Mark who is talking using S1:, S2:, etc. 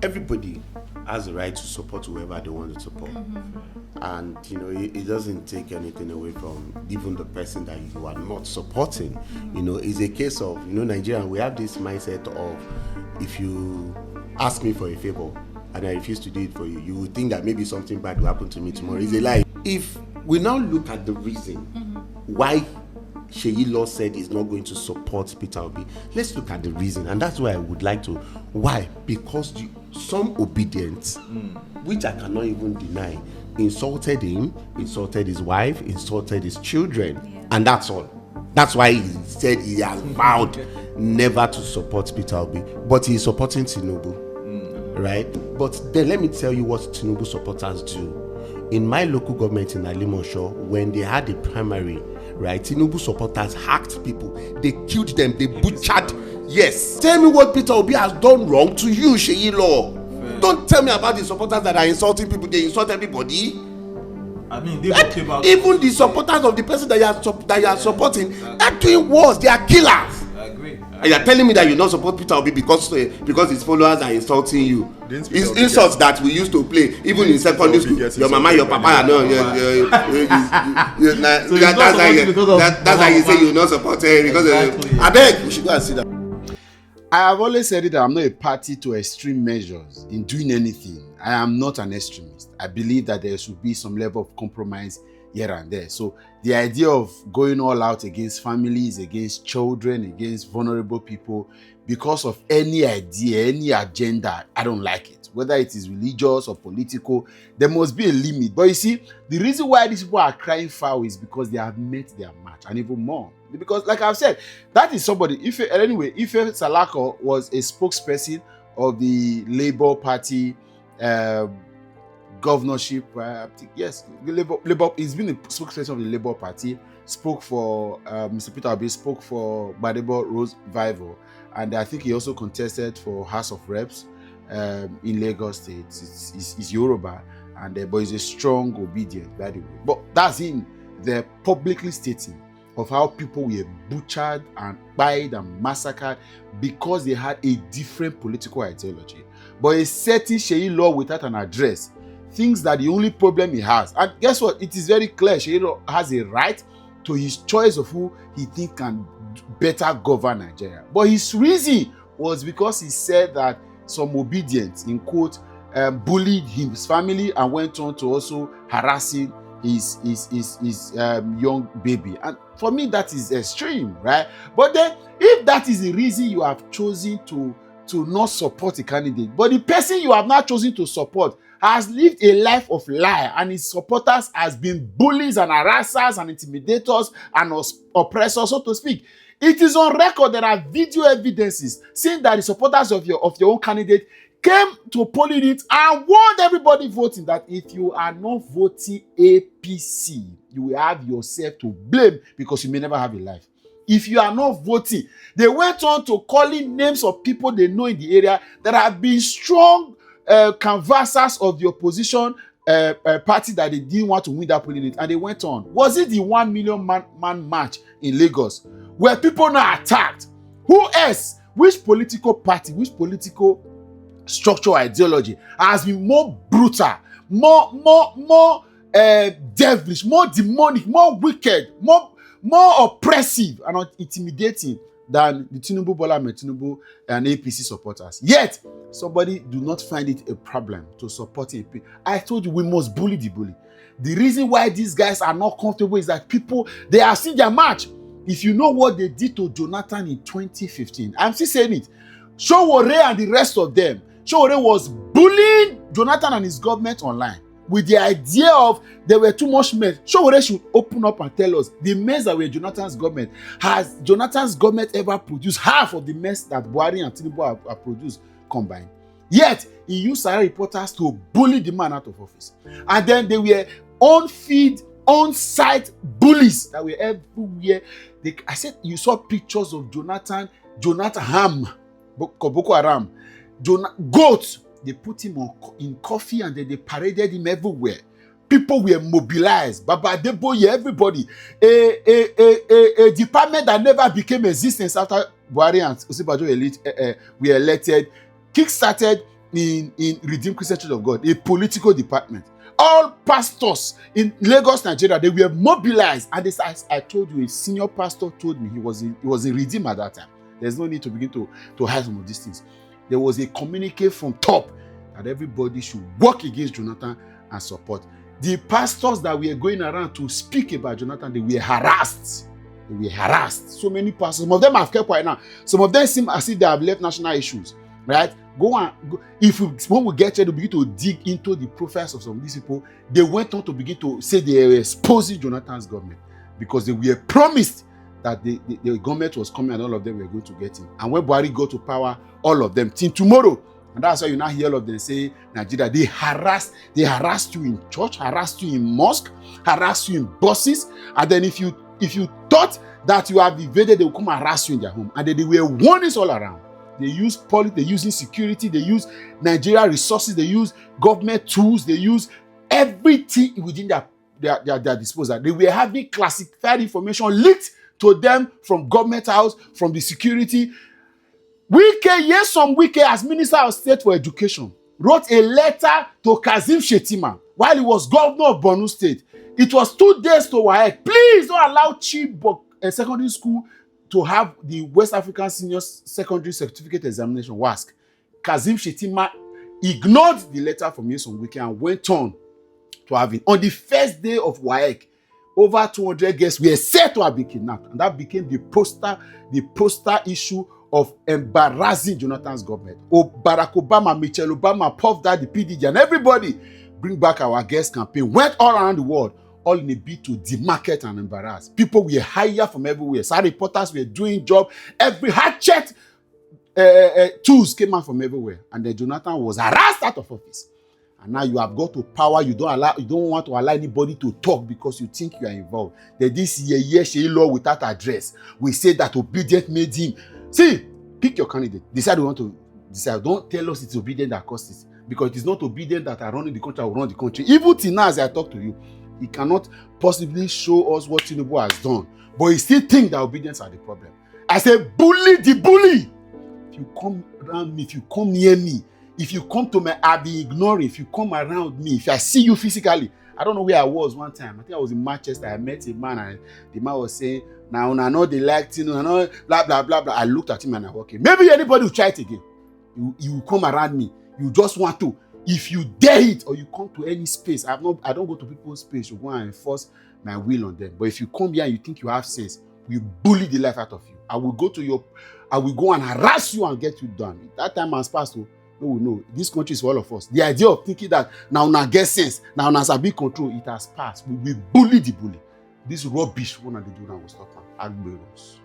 S1: Everybody has the right to support whoever they want to support. And it doesn't take anything away from even the person that you are not supporting. It's a case of, Nigerian, we have this mindset of, if you ask me for a favor and I refuse to do it for you, you would think that maybe something bad will happen to me tomorrow. It's a lie. If we now look at the reason why Seyi Law said he's not going to support Peter Obi, let's look at the reason, and that's why I would like to. Why? Because some Obidients, which I cannot even deny, insulted him, insulted his wife, insulted his children, and that's all. That's why he said he has vowed never to support Peter Obi, but he's supporting Tinubu, right? But then let me tell you what Tinubu supporters do. In my local government in Alimosho, when they had the primary, right, Tinubu supporters hacked people. They killed them. They butchered. Yes. Tell me what Peter Obi has done wrong to you, Seyi Law. Don't tell me about the supporters that are insulting people. They insult everybody.
S2: I mean, they
S1: even the supporters of the person that you are supporting are doing worse. They are killers.
S2: I agree.
S1: And you're telling me that you don't support Peter Obi because his followers are insulting you. It's insults that we used to play even in secondary school. Your mama, your papa, that's how you say you not support her because I beg we should go and see that.
S3: I have always said it that I'm not a party to extreme measures in doing anything. I am not an extremist. I believe that there should be some level of compromise here and there. So the idea of going all out against families, against children, against vulnerable people, because of any idea, any agenda, I don't like it. Whether it is religious or political, there must be a limit. But you see, the reason why these people are crying foul is because they have met their match, and even more. Because, like I've said, that is somebody. Ife Salako was a spokesperson of the Labour Party governorship. Yes, Labour. He's been a spokesperson of the Labour Party. Spoke for Mr. Peter Obi. Spoke for Badebo Rose Vival, and I think he also contested for House of Reps in Lagos State. It's Yoruba, and but he's a strong Obidient, by the way. But that's him. They're publicly stating of how people were butchered and buried and massacred because they had a different political ideology. But a certain Seyi Law without an address thinks that the only problem he has, and guess what? It is very clear Seyi Law has a right to his choice of who he thinks can better govern Nigeria. But his reason was because he said that some Obidients, in quote, bullied his family and went on to also harassing his young baby. And for me, that is extreme, right? But then, if that is the reason you have chosen to not support a candidate, but the person you have not chosen to support has lived a life of lie, and his supporters has been bullies and harassers and intimidators and oppressors, so to speak. It is on record. There are video evidences saying that the supporters of your own candidate came to a polling unit and warned everybody voting that if you are not voting APC, you will have yourself to blame because you may never have a life. If you are not voting, they went on to calling names of people they know in the area that have been strong canvassers of the opposition party that they didn't want to win that polling unit, and they went on. Was it the 1 million man march in Lagos where people now attacked? Who else? Which political party, which political structural ideology has been more brutal, more devilish, more demonic, more wicked, more oppressive and intimidating than the Bola Ahmed Tinubu and APC supporters? Yet somebody do not find it a problem to support APC. I told you, we must bully the bully. The reason why these guys are not comfortable is that people, they have seen their match. If you know what they did to Jonathan in 2015, I'm still saying it. Sowore and the rest of them, Sowore was bullying Jonathan and his government online with the idea of there were too much mess. Sowore should open up and tell us the mess that were Jonathan's government. Has Jonathan's government ever produced half of the mess that Buhari and Tinubu have produced combined? Yet, he used Sahara reporters to bully the man out of office. And then they were on-feed, on-site bullies that were everywhere. I said, you saw pictures of Jonathan Ham, Boko Haram, goats. They put him in coffee and then they paraded him everywhere. People were mobilized. Baba Adeboye, everybody. A department that never became existence after Buhari and Osinbajo were elected, kick-started in Redeemed Christian Church of God, a political department. All pastors in Lagos, Nigeria, they were mobilized. And this, as I told you, a senior pastor told me, he was a Redeemed at that time. There's no need to begin to hide some of these things. There was a communique from top that everybody should work against Jonathan and support. The pastors that were going around to speak about Jonathan, they were harassed. They were harassed. So many pastors, some of them have kept quiet now. Some of them seem as if they have left national issues, right? Go. When we get here to begin to dig into the profiles of some of these people, they went on to begin to say they were exposing Jonathan's government because they were promised that the government was coming and all of them were going to get in. And when Buhari got to power, all of them, till tomorrow. And that's why you now hear all of them say, Nigeria, they harassed you in church, harassed you in mosque, harassed you in buses. And then if you thought that you have evaded, they will come and harass you in their home. And then they were warnings all around. They use politics, they use insecurity, they use Nigeria resources, they use government tools, they use everything within their disposal. They were having classified information leaked to them from government house, from the security. Wike, as Minister of State for Education, wrote a letter to Kazim Shettima while he was governor of Borno State. It was 2 days to WAEC. Please don't allow Chibok secondary school to have the West African Senior Secondary Certificate Examination, WASC. Kazim Shettima ignored the letter from Nyesom Wike and went on to have it. On the first day of WAEC, over 200 guests were said to have been kidnapped. And that became the poster issue of embarrassing Jonathan's government. Barack Obama, Michelle Obama, Puff Daddy, PDG, and everybody, Bring Back Our Guests campaign, went all around the world, all in a bid to demarket and embarrass. People were hired from everywhere. Some reporters were doing job. Every hatchet tools came out from everywhere. And then Jonathan was harassed out of office. And now you have got to power. You don't want to allow anybody to talk because you think you are involved. That this Seyi Law without address. We say that Obidients made him. See, pick your candidate. Decide you want to decide. Don't tell us it's Obidients that caused it. Because it is not Obidients that are running the country that will run the country. Even till now, as I talk to you, he cannot possibly show us what Tinubu has done. But he still thinks that Obidients are the problem. I say, bully the bully. If you come around me, if you come near me, if you come to me, I'll be ignoring. If you come around me, if I see you physically, I don't know where I was one time. I think I was in Manchester. I met a man and the man was saying, now I know they liked, I know, blah, blah, blah, blah. I looked at him and I walked in. Maybe anybody will try it again. You come around me. You just want to. If you dare it or you come to any space, I don't go to people's space to go and enforce my will on them. But if you come here and you think you have sense, we bully the life out of you. I will go and harass you and get you done. That time has passed. No. This country is for all of us. The idea of thinking that now get sense, now a big control, it has passed. We bully the bully. This rubbish one of the do now will stop. Agberos.